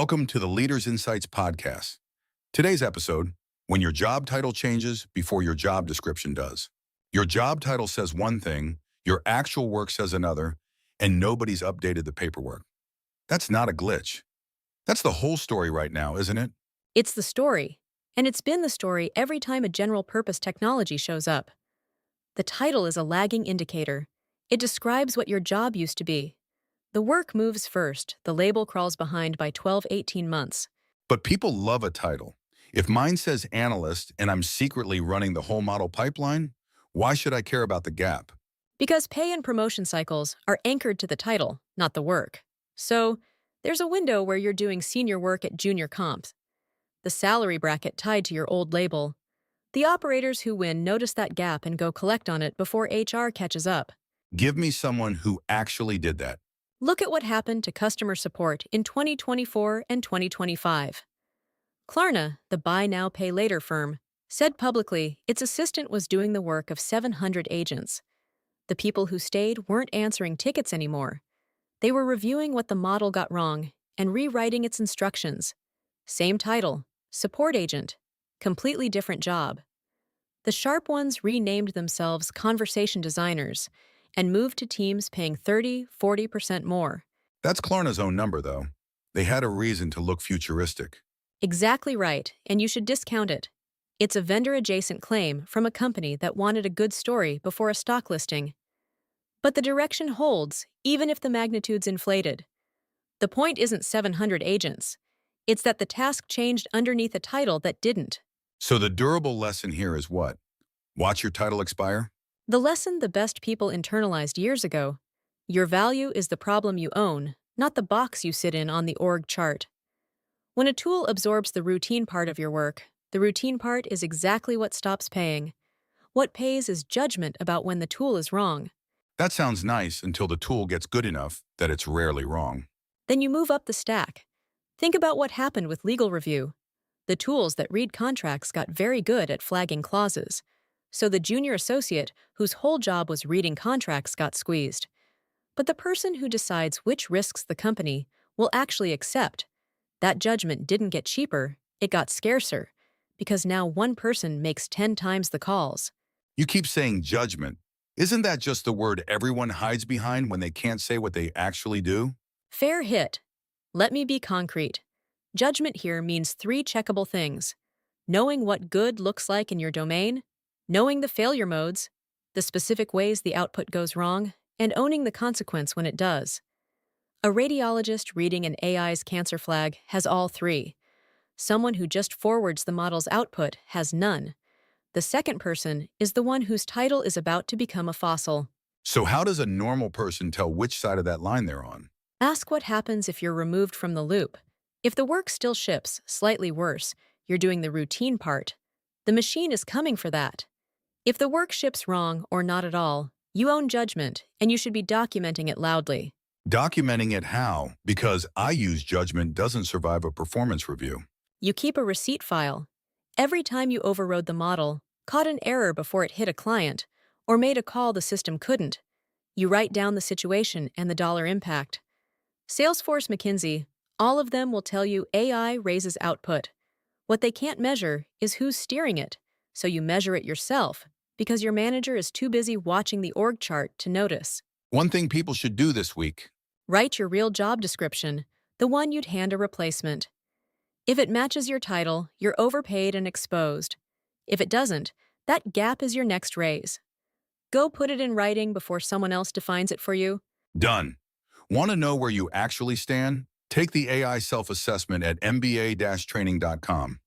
Welcome to the Leaders Insights podcast. Today's episode, when your job title changes before your job description does. Your job title says one thing, your actual work says another, and nobody's updated the paperwork. That's not a glitch. That's the whole story right now, isn't it? It's the story, and it's been the story every time a general-purpose technology shows up. The title is a lagging indicator. It describes what your job used to be. The work moves first, the label crawls behind by 12-18 months. But people love a title. If mine says analyst and I'm secretly running the whole model pipeline, why should I care about the gap? Because pay and promotion cycles are anchored to the title, not the work. So, there's a window where you're doing senior work at junior comps. The salary bracket tied to your old label. The operators who win notice that gap and go collect on it before HR catches up. Give me someone who actually did that. Look at what happened to customer support in 2024 and 2025. Klarna, the buy now, pay later firm, said publicly its assistant was doing the work of 700 agents. The people who stayed weren't answering tickets anymore. They were reviewing what the model got wrong and rewriting its instructions. Same title, support agent, completely different job. The sharp ones renamed themselves conversation designers and moved to teams paying 30-40% more. That's Klarna's own number, though. They had a reason to look futuristic. Exactly right, and you should discount it. It's a vendor-adjacent claim from a company that wanted a good story before a stock listing. But the direction holds, even if the magnitude's inflated. The point isn't 700 agents. It's that the task changed underneath a title that didn't. So the durable lesson here is what? Watch your title expire? The lesson the best people internalized years ago: your value is the problem you own, not the box you sit in on the org chart. When a tool absorbs the routine part of your work, the routine part is exactly what stops paying. What pays is judgment about when the tool is wrong. That sounds nice until the tool gets good enough that it's rarely wrong. Then you move up the stack. Think about what happened with legal review. The tools that read contracts got very good at flagging clauses. So the junior associate, whose whole job was reading contracts, got squeezed. But the person who decides which risks the company will actually accept, that judgment didn't get cheaper, it got scarcer, because now one person makes 10 times the calls. You keep saying judgment. Isn't that just the word everyone hides behind when they can't say what they actually do? Fair hit. Let me be concrete. Judgment here means 3 checkable things: knowing what good looks like in your domain, knowing the failure modes, the specific ways the output goes wrong, and owning the consequence when it does. A radiologist reading an AI's cancer flag has all 3. Someone who just forwards the model's output has none. The second person is the one whose title is about to become a fossil. So how does a normal person tell which side of that line they're on? Ask what happens if you're removed from the loop. If the work still ships, slightly worse, you're doing the routine part. The machine is coming for that. If the work ships wrong or not at all, you own judgment, and you should be documenting it loudly. Documenting it how? Because I use judgment doesn't survive a performance review. You keep a receipt file. Every time you overrode the model, caught an error before it hit a client, or made a call the system couldn't, you write down the situation and the dollar impact. Salesforce, McKinsey, all of them will tell you AI raises output. What they can't measure is who's steering it, so you measure it yourself, because your manager is too busy watching the org chart to notice. One thing people should do this week. Write your real job description, the one you'd hand a replacement. If it matches your title, you're overpaid and exposed. If it doesn't, that gap is your next raise. Go put it in writing before someone else defines it for you. Done. Want to know where you actually stand? Take the AI self-assessment at mba-training.com.